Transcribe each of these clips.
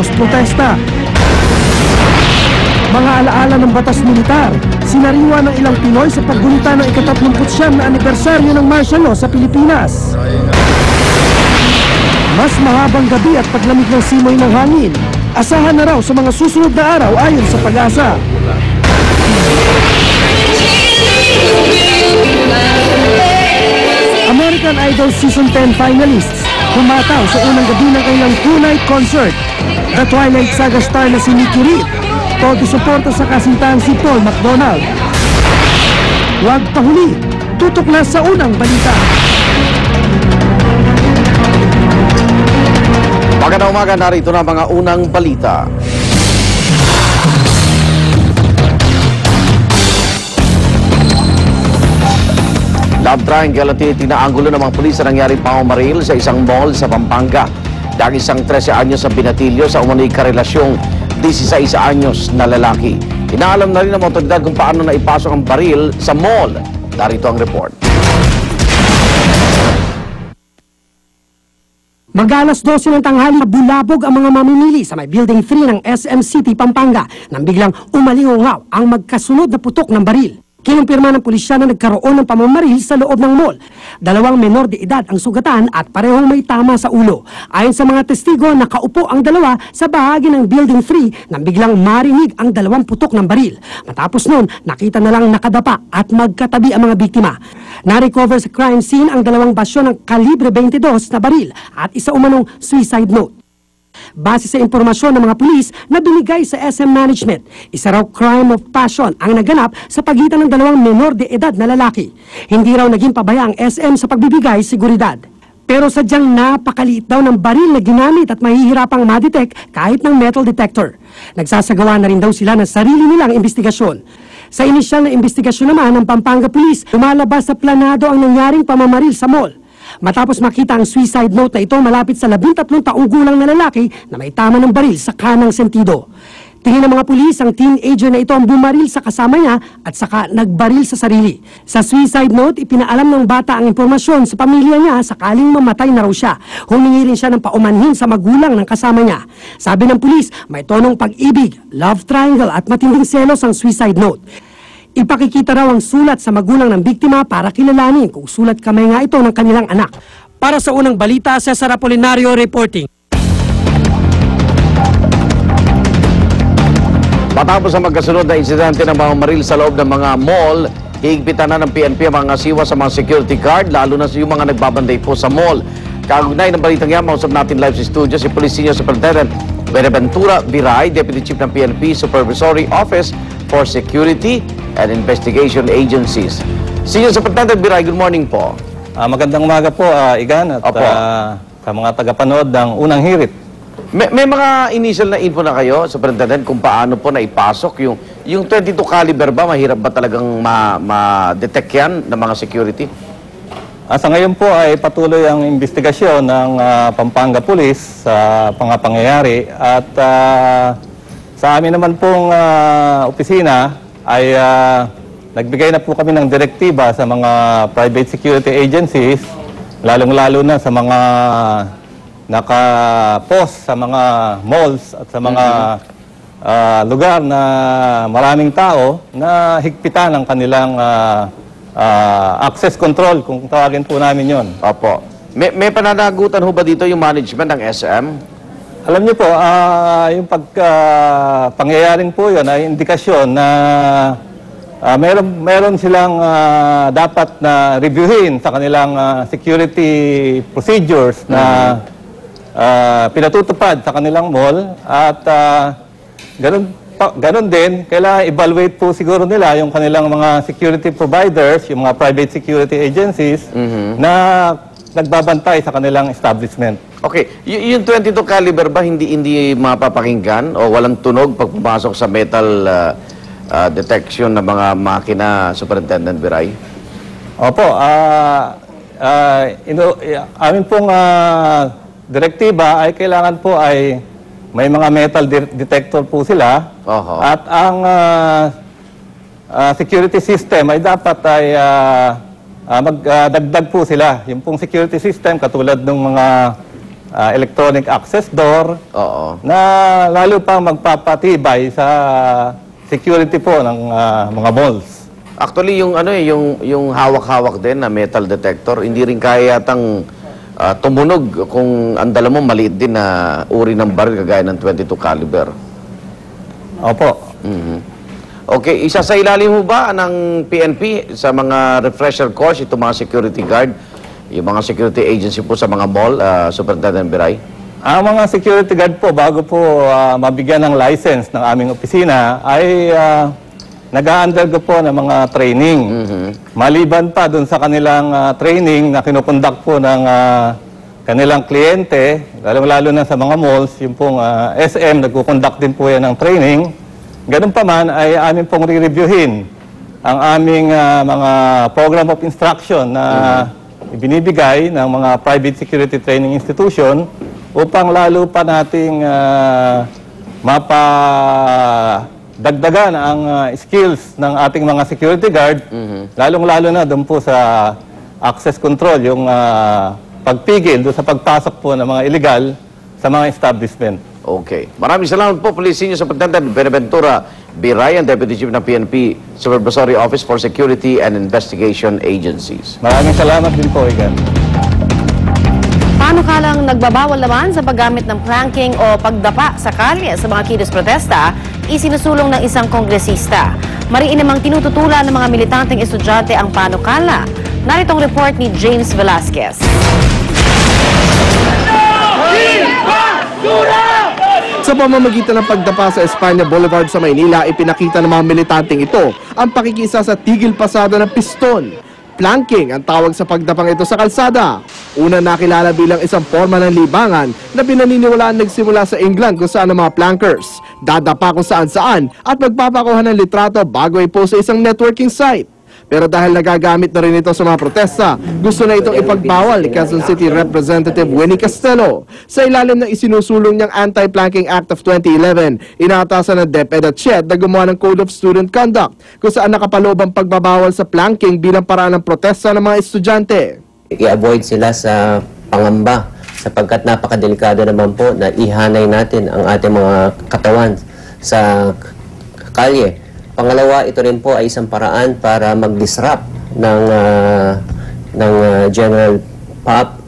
kilos protesta. Mga alaala ng batas militar, sinariwa ng ilang Pinoy sa paggunita ng ika-39 na anibersaryo ng martial law sa Pilipinas. Mas mahabang gabi at paglamig ng simoy ng hangin, asahan na raw sa mga susunod na araw ayon sa Pag-asa. American Idol Season 10 finalists humataw sa unang gabi ng kanilang two-night concert. The Twilight Saga star na si Nikki Reed, todo suporta sa kasintahan si Paul McDonald. Huwag pahuli, tutok na sa unang balita. Magandang umaga, narito na mga unang balita. Love triangle at tinaanggulo ng mga pulis na nangyaring pamamaril sa isang mall sa Pampanga. Dahil isang 13 anyos sa binatilyo sa umunoy karelasyong 16 anyos na lalaki. Inaalam na rin ng mga otoridad kung paano na ipasok ang baril sa mall. Narito ang report. Mag-alas 12 ng tanghali, bulabog ang mga mamimili sa may Building 3 ng SM City, Pampanga nang biglang umalingongaw ang magkasunod na putok ng baril. Kinumpirma ng pulisya na nagkaroon ng pamamaril sa loob ng mall. 2 menor de edad ang sugatan at parehong may tama sa ulo. Ayon sa mga testigo, nakaupo ang dalawa sa bahagi ng Building 3 nang biglang marinig ang 2 putok ng baril. Matapos nun, nakita na lang nakadapa at magkatabi ang mga biktima. Na-recover sa crime scene ang 2 basyo ng kalibre 22 na baril at isa umanong suicide note. Base sa impormasyon ng mga pulis na binigay sa SM Management, isa raw crime of passion ang naganap sa pagitan ng 2 menor de edad na lalaki. Hindi raw naging pabaya ang SM sa pagbibigay seguridad. Pero sadyang napakaliit daw ng baril na ginamit at mahihirapang ma-detect kahit ng metal detector. Nagsasagawa na rin daw sila ng sarili nilang investigasyon. Sa inisyal na investigasyon naman ng Pampanga Police, lumalabas sa planado ang nangyaring pamamaril sa mall. Matapos makita ang suicide note na ito malapit sa 13 taong gulang na lalaki na may tama ng baril sa kanang sentido. Tingin ng mga pulis, ang teenager na ito ang bumaril sa kasama niya at saka nagbaril sa sarili. Sa suicide note, ipinaalam ng bata ang impormasyon sa pamilya niya sakaling mamatay na raw siya. Humingi rin siya ng paumanhin sa magulang ng kasama niya. Sabi ng pulis, may tonong pag-ibig, love triangle at matinding selos ang suicide note. Ipakikita raw ang sulat sa magulang ng biktima para kilalanin kung sulat kamay nga ito ng kanilang anak. Para sa unang balita, Cesar Apolinario reporting. Matapos ang magkasunod na insidente ng pamamaril sa loob ng mga mall, higpitan na ng PNP ang mga siwa sa mga security guard, lalo na yung mga nagbabanday po sa mall. Kaugnay ng balitang yan, mausap natin live sa studio si Police Senior Superintendent Buenaventura Viray, Deputy Chief ng PNP Supervisory Office for Security and Investigation Agencies. Senior Superintendent Viray, good morning po. Magandang umaga po, Igan, at sa mga tagapanood ng unang hirit. May mga initial na info na kayo, Superintendent, kung paano po naipasok yung 22 caliber ba? Mahirap ba talagang ma-detect yan ng mga security? Sa ngayon po ay patuloy ang investigasyon ng Pampanga Police sa pangyayari at sa amin naman pong opisina ay nagbigay na po kami ng direktiba sa mga private security agencies, lalong-lalo na sa mga naka-post sa mga malls at sa mga lugar na maraming tao na higpitan ang kanilang access control, kung tawagin po namin yon. Opo. May pananagutan ho ba dito yung management ng SM? Alam niyo po, yung pangyayaring po yun ay indikasyon na meron silang dapat na reviewin sa kanilang security procedures na pinatutupad sa kanilang mall at ganun din, kailangan evaluate po siguro nila yung kanilang mga security providers, yung mga private security agencies na nagbabantay sa kanilang establishment. Okay, yung 22 caliber ba hindi mapapakinggan o walang tunog pag pumasok sa metal detection ng mga makina, Superintendent Viray? Opo, amin pong direktiba ay kailangan po ay may mga metal detector po sila. At ang security system ay dapat ay magdagdag po sila. Yung pong security system katulad ng mga electronic access door, Oo. na lalo pang magpapatibay sa security po ng mga malls. Actually, yung ano yung hawak-hawak din na metal detector, hindi rin kaya yatang tumunog kung ang dala mo maliit din na uri ng baril kagaya ng 22 caliber. Opo. Okay, isa sa ilalim mo ba ng PNP sa mga refresher course itong mga security guard, yung mga security agency po sa mga mall, Superintendent Biray? Ang mga security guard po, bago po mabigyan ng license ng aming opisina, ay nag-a-undergo po ng mga training. Maliban pa dun sa kanilang training na kinukondak po ng kanilang kliyente, lalo na sa mga malls, yung pong SM, nagkukondak din po yan ng training. Ganun pa man ay amin pong re-reviewin ang aming mga program of instruction na ibinibigay ng mga private security training institution upang lalo pa nating dagdagan ang skills ng ating mga security guard, lalong-lalo na doon po sa access control, yung pagpigil doon sa pagpasok po ng mga illegal sa mga establishment. Okay. Maraming salamat po, Police Senior Superintendent Benaventura Biray, Deputy Chief ng PNP Supervisory Office for Security and Investigation Agencies. Maraming salamat din po, Igan. Panukalang nagbabawal naman sa paggamit ng planking o pagdapa sa kalye sa mga kilos protesta, isinusulong ng isang kongresista. Mariin namang tinututulan ng mga militanteng estudyante ang panukala. Naritong report ni James Velasquez. Sa pamamagitan ng pagdapa sa Espanya Boulevard sa Maynila, ipinakita ng mga militanteng ito ang pakikisa sa tigil pasada ng piston. Planking ang tawag sa pagdapang ito sa kalsada. Una nakilala bilang isang forma ng libangan na pinaniniwalaan nagsimula sa England kung saan ang mga plankers dadapa kung saan-saan at magpapakuha ng litrato bago i-post sa isang networking site. Pero dahil nagagamit na rin ito sa mga protesta, gusto na itong ipagbawal ni Quezon City Representative Winnie Castelo. Sa ilalim ng isinusulong niyang Anti-Planking Act of 2011, inaatasan ng DepEd at SHED na gumawa ng Code of Student Conduct kung saan nakapaloob ang pagbabawal sa planking bilang paraan ng protesta ng mga estudyante. I-avoid sila sa pangamba sapagkat napakadelikado naman po na ihanay natin ang ating mga katawan sa kalye. Pangalawa, ito rin po ay isang paraan para mag-disrupt ng general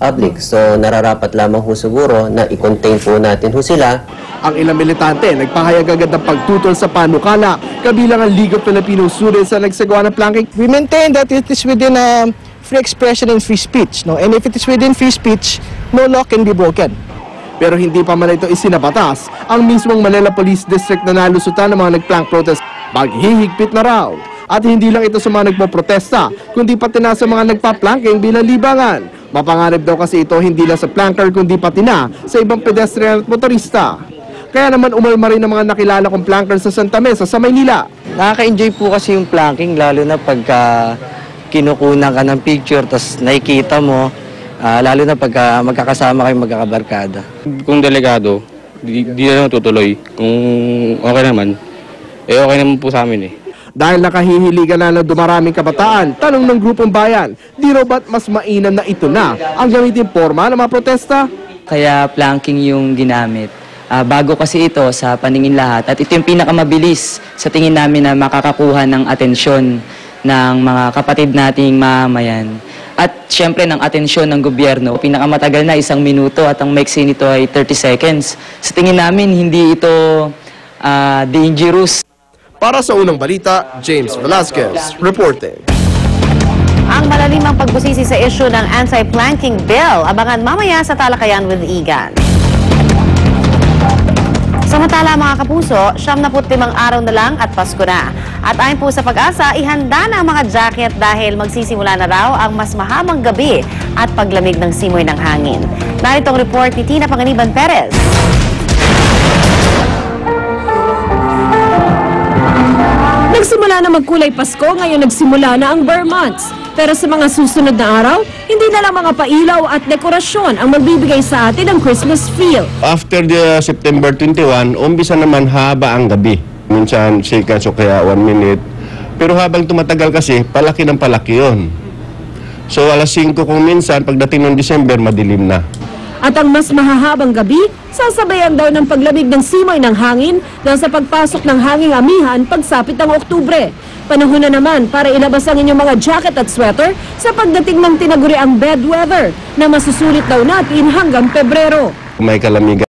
public. So, nararapat lamang ho siguro na i-contain po natin ho sila. Ang ilang militante nagpahayag agad ng pagtutol sa panukala, kabilang ang League of Filipino Students na nagsagawa ng planking. We maintain that it is within free expression and free speech. No? And if it is within free speech, no law can be broken. Pero hindi pa man ito isinabatas, ang mismong Manila Police District na nalusutan ng mga nagplank protest, maghihigpit na raw. At hindi lang ito sa mga nagpoprotesta, kundi pati na sa mga nagpa-planking bilang libangan. Mapangarap daw kasi ito hindi lang sa planker kundi pati na sa ibang pedestrian at motorista. Kaya naman umalma rin ang mga nakilala kong planker sa Santa Mesa sa Maynila. Nakaka-enjoy po kasi yung planking, lalo na pagka kinukunan ka ng picture tapos nakikita mo, lalo na pagka magkakasama kayong magkakabarkada. Kung delikado, di na tutuloy. Kung okay naman, okay naman po sa amin eh. Dahil nakahihiligan na ng dumaraming kabataan, tanong ng grupong bayan, di raw ba't mas mainam na ito na ang gamitin forma ng mga protesta? Kaya planking yung ginamit. Bago kasi ito sa paningin lahat at ito yung pinakamabilis sa tingin namin na makakakuha ng atensyon ng mga kapatid nating mamamayan. At syempre ng atensyon ng gobyerno, pinakamatagal na 1 minuto at ang maiksi nito ay 30 seconds. Sa tingin namin, hindi ito dangerous. Para sa unang balita, James Velasquez, reporting. Ang malalimang pagbusisi sa issue ng anti-planking bill, abangan mamaya sa Talakayan with Igan. Samantala mga kapuso, 75 araw na lang at Pasko na. At ayon po sa Pag-asa, ihanda na ang mga jacket dahil magsisimula na raw ang mas mahabang gabi at paglamig ng simoy ng hangin. Naritong report ni Tina Panganiban Perez. Nagsimula na magkulay Pasko, ngayon nagsimula na ang Burr months. Pero sa mga susunod na araw, hindi na lang mga pailaw at dekorasyon ang magbibigay sa atin ng Christmas feel. After the September 21, umpisa naman haba ang gabi. Minsan seconds o kaya 1 minute. Pero habang tumatagal kasi, palaki ng palaki yun. So alas 5 kung minsan, pagdating ng December, madilim na. At ang mas mahahabang gabi, sasabayan daw ng paglamig ng simoy ng hangin dahil sa pagpasok ng hanging amihan pagsapit ng Oktubre. Panahon na naman para ilabas ang inyong mga jacket at sweater sa pagdating ng tinaguriang bad weather na masusulit daw natin hanggang Pebrero. May kalamigan